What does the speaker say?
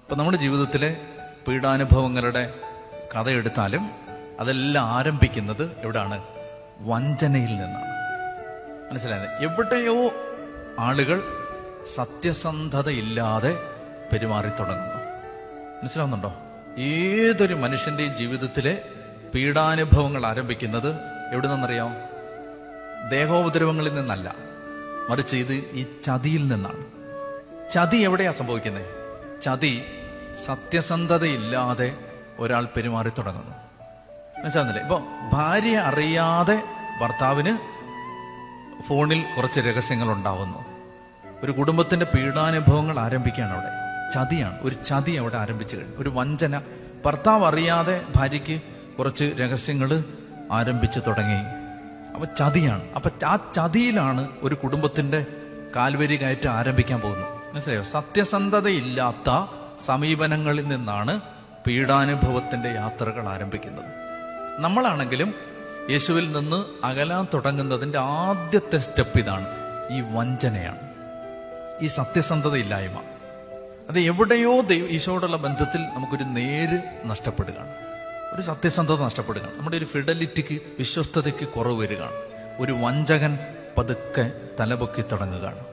ഇപ്പം നമ്മുടെ ജീവിതത്തിലെ പീഡാനുഭവങ്ങളുടെ കഥയെടുത്താലും അതെല്ലാം ആരംഭിക്കുന്നത് എവിടാണ്? വഞ്ചനയിൽ നിന്നാണ്. മനസ്സിലായത്? എവിടെയോ ആളുകൾ സത്യസന്ധതയില്ലാതെ പെരുമാറി തുടങ്ങുന്നു. മനസ്സിലാവുന്നുണ്ടോ? ഏതൊരു മനുഷ്യന്റെയും ജീവിതത്തിലെ പീഡാനുഭവങ്ങൾ ആരംഭിക്കുന്നത് എവിടെ നിന്നറിയാം? ദേഹോപദ്രവങ്ങളിൽ നിന്നല്ല, മറിച്ച് ഇത് ഈ ചതിയിൽ നിന്നാണ്. ചതി എവിടെയാ സംഭവിക്കുന്നത്? ചതി സത്യസന്ധതയില്ലാതെ ഒരാൾ പെരുമാറി തുടങ്ങുന്നു. മനസ്സിലാവുന്നില്ലേ? ഇപ്പൊ ഭാര്യ അറിയാതെ ഭർത്താവിന് ഫോണിൽ കുറച്ച് രഹസ്യങ്ങൾ ഉണ്ടാവുന്നു. ഒരു കുടുംബത്തിന്റെ പീഡാനുഭവങ്ങൾ ആരംഭിക്കുകയാണ് അവിടെ. ചതിയാണ്, ഒരു ചതി അവിടെ ആരംഭിച്ചു കഴിഞ്ഞു. ഒരു വഞ്ചന. ഭർത്താവ് അറിയാതെ ഭാര്യയ്ക്ക് കുറച്ച് രഹസ്യങ്ങൾ ആരംഭിച്ചു തുടങ്ങി. അപ്പൊ ചതിയാണ്. അപ്പൊ ആ ചതിയിലാണ് ഒരു കുടുംബത്തിന്റെ കാൽവരി കയറ്റം ആരംഭിക്കാൻ പോകുന്നത്. മനസ്സിലായോ? സത്യസന്ധതയില്ലാത്ത സമീപനങ്ങളിൽ നിന്നാണ് പീഡാനുഭവത്തിന്റെ യാത്രകൾ ആരംഭിക്കുന്നത്. നമ്മളാണെങ്കിലും യേശുവിൽ നിന്ന് അകലാൻ തുടങ്ങുന്നതിന്റെ ആദ്യത്തെ സ്റ്റെപ്പ് ഇതാണ്. ഈ വഞ്ചനയാണ്, ഈ സത്യസന്ധതയില്ലായ്മ. അത് എവിടെയോ ഈശോയോടുള്ള ബന്ധത്തിൽ നമുക്കൊരു നേര് നഷ്ടപ്പെടുകയാണ്, ഒരു സത്യസന്ധത നഷ്ടപ്പെടുകയാണ്, നമ്മുടെ ഒരു ഫിഡലിറ്റിക്ക്, വിശ്വസ്തതയ്ക്ക് കുറവ് വരികയാണ്. ഒരു വഞ്ചകൻ പതുക്കെ തലപൊക്കി തുടങ്ങുകയാണ്.